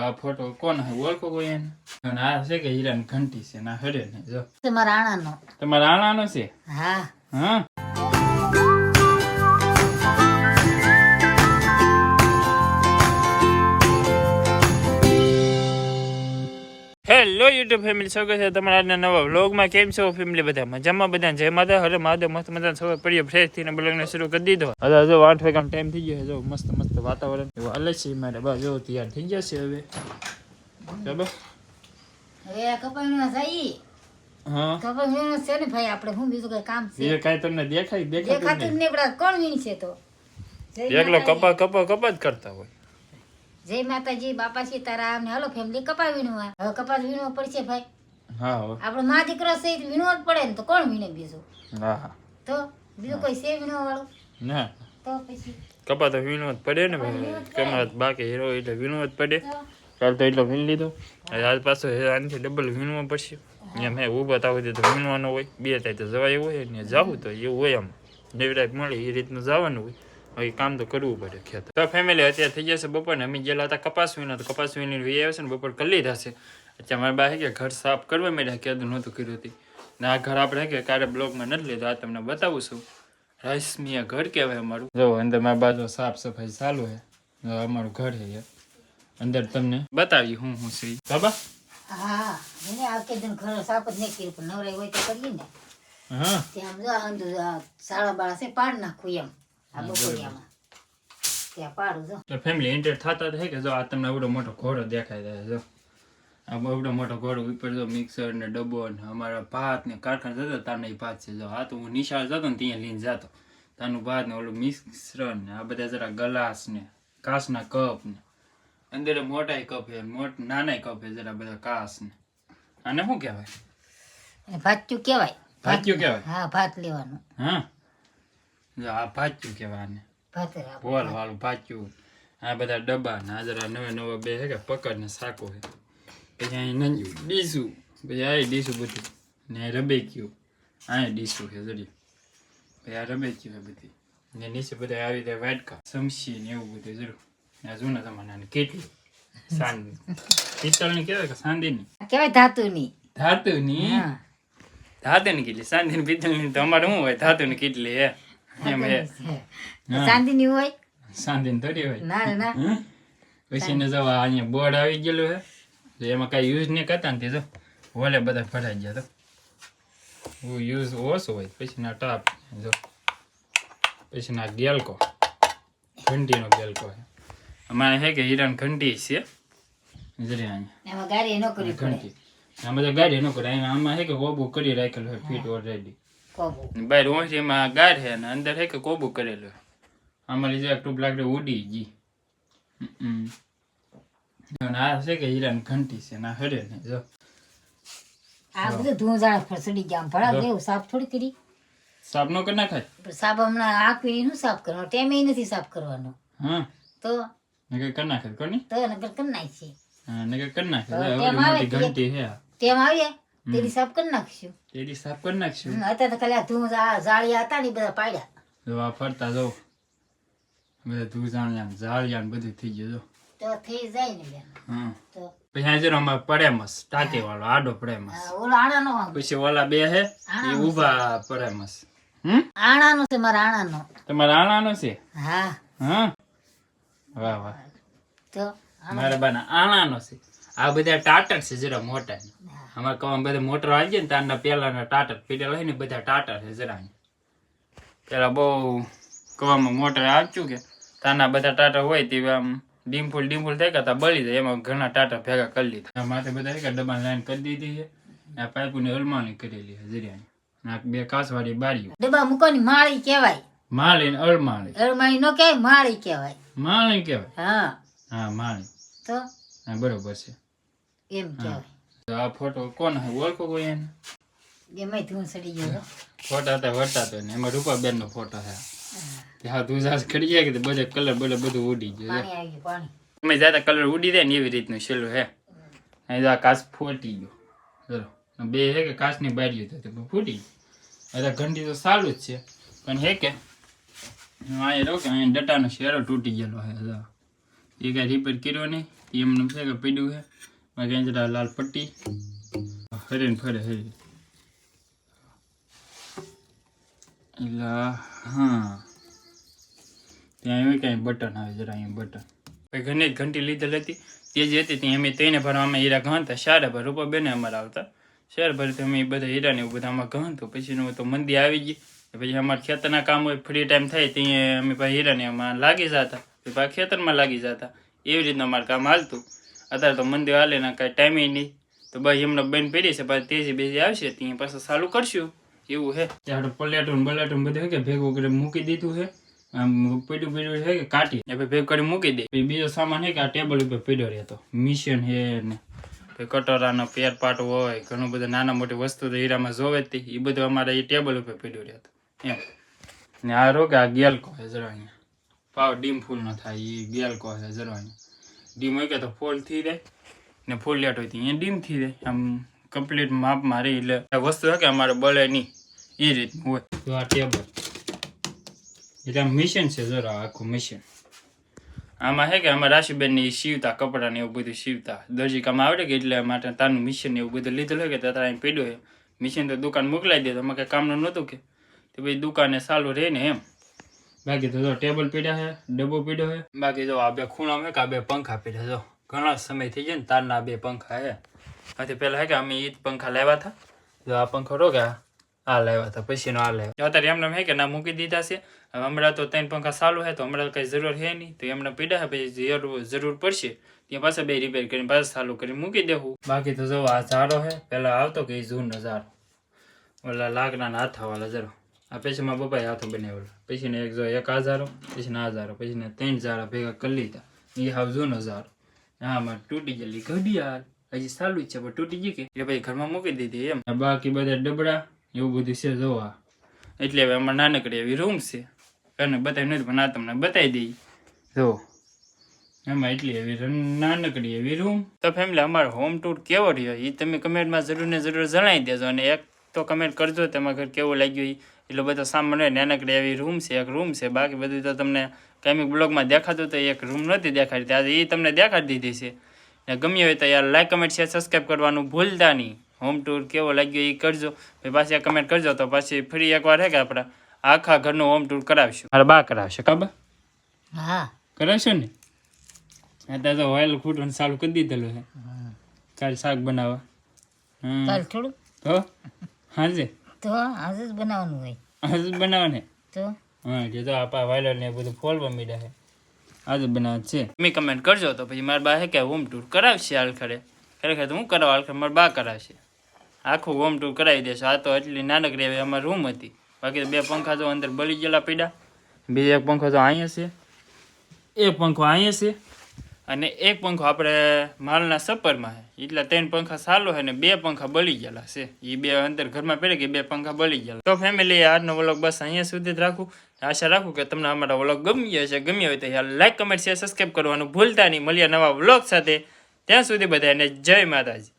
આ ફોટો કોણ હે ઓળખો કોઈ એને? અને આ છે કે હીરાની ઘંટી છે ના હરે ને જો તમારા આણાનો. તમારા આણાનો છે? હા હા. હેલો યુટ્યુબ ફેમિલી, સ્વાગત છે તમારા આજના નવા વ્લોગમાં. કેમ છો ફેમિલી? બધા મજામાં? બધા જય માતા, હરે મહાદેવ. મસ્ત મજા સવારે પડીએ ફ્રેશ થઈને બ્લોગને શરૂ કરી દીધો. હવે જો 8 વાગ્યાનો ટાઈમ થઈ ગયો છે. જો મસ્ત મસ્ત વાતાવરણ એવું હાલે છે મારે. બસ જો તૈયાર થઈ ગયા છે હવે. ચાલો હવે કપાઈનો જઈ. હા કપાઈનો છે ને ભાઈ, આપણે હું બીજું કઈ કામ છે? એ કાઈ તમને દેખાતું દેખાતું ને બડા કોણ વીણ છે તો એકલો કપા કપા કપા જ કરતા હોય. જય માતાજી, બાપા સીતારામ ને હાલો ફેમિલી. કપા વીણવા હવે કપાસ વીણવો પડશે ભાઈ. હા આપણો મા દીકરો છે વીણવો જ પડે ને, તો કોણ વીણે બીજું? હા તો બીજું કોઈ છે વીણવા વાળું? ના તો પછી કપા તો વીણવો જ પડે ને ભાઈ. કમાત બાકી હીરો એટલે વીણવો જ પડે. કાલ તો એટલો વીણ લીધો, આજ પાછો આનાથી ડબલ વીણવો પડશે. એમ હે ઊભા થાવ તો વીણવાનો હોય, બે થાય તો જવાય એવું હોય ને, જાવું તો એવું હોય. આમ જેવી મળે એ રીતનું જવાનું હોય. હવે કામ તો કરવું પડે ખેતર. તો ફેમિલી અત્યારે થઈ જશે બપોરને. અમે ગયેલા હતા કપાસ વીણો, તો કપાસ વીણીને વી આવે છે ને બપોર કરી લીધા છે. અત્યારે મારા બા કે ઘર સાફ કરવા માંડ્યા, કીધું નહોતું કર્યું હતી ને. આ ઘર આપણે કે કારે બ્લોગમાં નથી લીધું, આ તમને બતાવું છું. રાઈસમિયા ઘર કહેવાય અમારું. જો અંદર મારા બાજુ સાફ સફાઈ ચાલુ છે. અમારું ઘર છે અંદર, તમને બતાવી હું છે બાબા. હા એને આ કે દિન ઘર સાફ જ નહીં કર્યું, પણ નવરાઈ હોય તો કરીએ ને. હા ત્યાં જો અંદુ સાળા બાળા છે પાડ નાખું એમ આ બપોરિયામાં ત્યાં પાડું જો. તો ફેમિલી એન્ટર થતા થાય કે જો આ તમને આવડો મોટો ઘોડો દેખાય જાય. જો આ આવડો મોટો ઘોડો ઉપર જો મિક્સર ને ડબ્બો ને અમારા ભાત ને કારખાને જતો તારને એ ભાત છે. જો આ તો હું નિશાળ જતો ને ત્યાં લઈને જતો તારનું ભાત ને ઓલું મિશ્રણ ને આ બધા જરા ગ્લાસ ને કાચના કપ ને અંદર મોટા કપ છે, નાના કપ છે, જરા બધા કાચ ને. આને શું કહેવાય? ભાત્યું કહેવાય. ભાત્યું કહેવાય? હા ભાત લેવાનું. હા જો આ ભાત્યું કહેવાય આને, ભાત બોલ વાળું ભાત્યું. આ બધા ડબ્બા ને આ જરા નવા બે છે કે પકડ ને સાકો છે. પછી અહીં નંજ્યું ડીશું, પછી આ ડીશું બધું ને રબેક્યું, આ ડીશું છે જરી, પછી આ રબેક્યું છે બધી ને નીચે બધા આવી રીતે વાટકા સમસી ને એવું બધું જરૂર. આ જૂના જમાનાની કેટલી સાંદી પિત્તળની કહેવાય કે સાંદીની કહેવાય? ધાતુની. ધાતુની? ધાતુની કેટલી, સાંદીની પિત્તળની તો અમારે શું હોય? ધાતુની કેટલી હે એમ હે. ચાંદીની હોય? સાંદીની થોડી હોય. ના ના. પછી ને જો અહીંયા બોર્ડ આવી ગયેલું છે, એમાં કઈ યુઝ નહીં કરતા ને જો વોલે બધા ભરાઈ ગયા. તો યુઝ ઓછો હોય. પછી ના ટાપ જો, પછી ના ગેલકો, ઘંટીનો ગેલકો છે અમારે. છે કે હીરાની ઘંટી છે જરી અહીંયા. એમાં ગાડી ન કરી ઘંટી આ બધા ગાડી ન કરે. આમાં છે કે કોબુ કરી રાખેલું છે ફીટ ઓલરેડી. કોબુ બહાર ઓછીમાં ગાડ છે અને અંદર છે કે કોબુ કરેલું છે. આમાં લીધે ટ્યુબ લાકડી ઉડી ગઈ. આ છે કે હીરાની ઘંટી છે ના હરે ને જો. આ બધું ધૂંઝાણ પર ચડી ગયા. ભડા દેવું સાફ થોડી કરી. સાફ નો કરી નાખાય? સાફ હમણાં આખી નું સાફ કરવાનું, ટેમે નથી સાફ કરવાનો. હા તો નકર કરી નાખે કોની? તો નકર કરી નાખીએ. હા નકર કરી નાખે. તેમ આવે ઘંટી છે તેમ આવીએ તેની સાફ કરી નાખીશું. તેરી સાફ કરી નાખશું. અત્યારે તો ખાલી આ ધૂંઝા જાળિયા હતા ને એ બધા પાડ્યા. જો આ ફરતા જો બધા ધૂજાણ્યા જાળિયા બધું થઈ ગયું. જો તો થઈ જાય ને બેન. હા તો પછી આ જરા અમારે પડેમસ ટાંકી વાળો આડો પડેમસ. ઓલો આણાનો. પછી ઓલા બે હે એ ઊભા પડેમસ. આણાનો છે મારા આણાનો. તમારા આણાનો છે? હા હા વાહ વાહ. તો મારા બાના આણાનો છે. આ બધા ટાટર છે જરા મોટા. અમારે કવામાં બધા મોટર આવી જાય ને તારના પેલાના ટાટર પીડેલા હોય ને બધા ટાટર છે જરા. પેલા બહુ કવામાં મોટર આવતું કે તારના બધા ટાટર હોય તે આમ ડીમફૂલ થઈ ગયા બળી જાય. એમાં ઘણા ટાટર ભેગા કરી લીધા. માથે બધા ડબ્બા લાઈન કરી દીધી છે. આ પાઇપોની અલમાણી કરેલી છે જરિયા. બે કાચવાળી બારીઓ. ડબ્બા મૂકવાની માળી કહેવાય. માળી ને અળમાળી. અળમાળી નો કહેવાય, માળી કહેવાય. માળી કહેવાય? હા હા માળી. તો હા બરોબર છે એમ કહેવાય. તો આ ફોટો કોણ હે ઓળખો કોઈ એને? એમાં ધૂળ સડી ગયો. ફોટા હતા વરતાતો ને એમાં રૂપાબેન નો ફોટો છે. હા તું જાસ ખડી જાય કે બધે કલર બધું ઉડી ગયું. પાણી આવી ગયું પાણી. તમે જાતા કલર ઉડી જાય ને એવી રીતનું છેલ્લું હે. અહીં આ કાચ ફૂટી ગયો. ચલો બે હે કે કાચની બારીઓ તો ફૂટી ગઈ. ઘંટી તો સારું જ છે પણ હે કે અહીંયા રહો કે અહીંયા ડટાનો શેરો તૂટી ગયેલો હે. એ કાંઈ રિપેર કર્યો નહીં, એમને છે કે પડ્યું છે. બાકી અહીં જરા લાલ પટ્ટી હરે ને ફરે હરી એટલે હા ત્યાં એવી કાંઈ બટન આવે જરા અહીંયા બટન. પછી ઘણી જ ઘંટી લીધેલ હતી તે જ હતી ત્યાં અમે તેને ભરવા અમે હીરા ગણતા શારે ભર રૂપા બેને અમારે આવતા શેર ભરી તો અમે એ બધા હીરા ને એવું બધા આમાં ગણતો. પછી તો મંદી આવી ગઈ પછી અમારે ખેતરના કામ હોય ફ્રી ટાઈમ થાય ત્યાં અમે પાછા હીરાને એમાં લાગી જતા પછી પાછા ખેતરમાં લાગી જતા એવી રીતના અમારે કામ હાલતું. અત્યારે તો મંદી હાલે ને કાંઈ ટાઈમે નહીં તો ભાઈ એમને બેન પડી છે પાછી તેજી બેજી આવશે ત્યાં પાછું ચાલુ કરશું એવું છે. ત્યાં પલેટું બલેટું બધું કે ભેગું કરી મૂકી દીધું છે આમ પડ્યું છે કે કાઢી પછી ભેગું કરી મૂકી દે. બીજો સામાન છે કે આ ટેબલ ઉપર પડ્યો રહેતો મિશન છે ને કટોરાનો પેર પાટ હોય ઘણું બધું નાના મોટી વસ્તુ તો હીરામાં જોવે જ એ બધું અમારે એ ટેબલ ઉપર પડ્યું રહેતો એમ. ને આ રો કે આ ગેલ કહે જરા અહીંયા પાવ ડીમ ફૂલ ન થાય એ ગેલ કહે જરા અહીંયા ડીમ હોય કે તો ફૂલ થઈ જાય ને ફૂલ લેટ હોય અહીંયા ડીમ થઈ જાય આમ કમ્પ્લીટ માપ મારી એટલે વસ્તુ છે કે અમારે બળે નહીં એ રીતનું હોય. તો આ ટેબલ એટલે આમ મિશન છે જરા આખું મિશન. આમાં છે કે અમારા રાશિબેન ને સીવતા કપડાં ને એવું બધું સીવતા દરજી કામ આવડે કે એટલે માટે તારનું મિશન એવું બધું લીધેલું હોય કે ત્યાં અહીં પડ્યું હોય મિશન તો દુકાન મોકલાવી દે તો અમારે કંઈ કામનું નહોતું કે તો ભાઈ દુકાને ચાલુ રહે ને એમ. બાકી તો જો ટેબલ પીડ્યા છે ડબ્બો પીડ્યો છે. બાકી જો આ બે ખૂણામાં કે આ બે પંખા પીડ્યા જો ઘણા સમય થઈ જાય ને તારના આ બે પંખા છે. આથી પહેલાં છે કે અમે એ જ પંખા લાવ્યા હતા જો આ પંખો રો કે આ લાવ્યા હતા પછીનો આ લાવ્યા અત્યારે એમને હે કે ના મૂકી દીધા છે. હવે હમણાં તો 3 પંખા ચાલુ છે તો હમણાં કંઈ જરૂર છે નહીં તો એમને પીડ્યા છે પછી જરૂર પડશે ત્યાં પાછા બે રિપેર કરીને પાછા ચાલુ કરી મૂકી દેવું. બાકી તો જો આ ઝાડો છે પહેલાં આવતો કે એ જૂનો ઝાડો ઓલા લાકડાના હાથાવાળા જરો આ પછી મારા પપ્પાએ હાથો બનાવેલો પછી ને એક જો એક આ ઝાડો પછી આ ઝાડો પછી ને 3 ઝાડા ભેગા કરી લીધા એ હાવ જૂનો ઝાડો. આમાં તૂટી ગયેલી ઘડિયાળ હજી ચાલુ જ છે પણ તૂટી ગઈ કે એટલે પછી ઘરમાં મૂકી દીધી એમ. બાકી બધા ડબડા એવું બધું છે જોવા એટલે હવે અમારે નાનકડી એવી રૂમ છે અને બતાવી નથી પણ આ તમને બતાવી દઈએ જો એમાં એટલી એવી નાનકડી એવી રૂમ. તો ફેમિલી અમારો હોમ ટૂર કેવો રહ્યો એ તમે કમેન્ટમાં જરૂર ને જરૂર જણાવી દેજો અને એક તો કમેન્ટ કરજો તમારા ઘર કેવું લાગ્યું એ એટલો બધો સામાન હોય નાનકડી એવી રૂમ છે એક રૂમ છે. બાકી બધું તો તમને કાયમી બ્લોગમાં દેખાતું તો એક રૂમ નથી દેખાડી ત્યારે એ તમને દેખાડી દીધી છે. ને ગમ્યું હોય તો યાર લાઈક કમેન્ટ શેર સબસ્ક્રાઈબ કરવાનું ભૂલતા નહીં. હોમ ટૂર કેવો લાગ્યો એ કરજો પછી પાછી કમેન્ટ કરજો તો પછી ફરી એકવાર હે કે આપણે આખા ઘરનું હોમ ટૂર કરાવીશું. મારા બા કરાવશે કાબા હા કરાવશો ને અત્યારે તો ઓઇલ ખૂટવાનું ચાલુ કરી દીધેલું છે કાલે શાક બનાવવા. કાલ થોડું તો હાજે તો આજે જ બનાવવાનું હોય આજે જ બનાવવાને તો હા જે તો આપણા વાયલર ને બધું ફોલવા મીડા છે આજે બનાવ છે. તમે કમેન્ટ કરજો તો પછી મારા બા હે કે હોમ ટૂર કરાવશે હાલ ખરેખર તો હું કરાવવા હાલ મારા બા કરાવશે આખું હોમ ટૂર કરાવી દેશે. આ તો એટલી નાનકડી એવી અમારી રૂમ હતી બાકી તો 2 પંખા તો અંદર બળી ગયેલા પીડા બીજો એક પંખો તો અહીંયા છે એક પંખો અહીંયા છે અને એક પંખો આપણે માલના સપરમાં છે એટલે 3 પંખા ચાલુ છે ને 2 પંખા બળી ગયેલા છે એ 2 અંદર ઘરમાં પડે કે 2 પંખા બળી ગયેલા. તો ફેમિલી આજનો વ્લોગ બસ અહીંયા સુધી જ રાખું. આશા રાખું કે તમને અમારા વ્લોગ ગમ્યો હશે. ગમ્યો હોય તો યાર લાઈક કમેન્ટ શેર સબસ્ક્રાઈબ કરવાનું ભૂલતા નહીં. મળીએ નવા વ્લોગ સાથે ત્યાં સુધી બધાને જય માતાજી.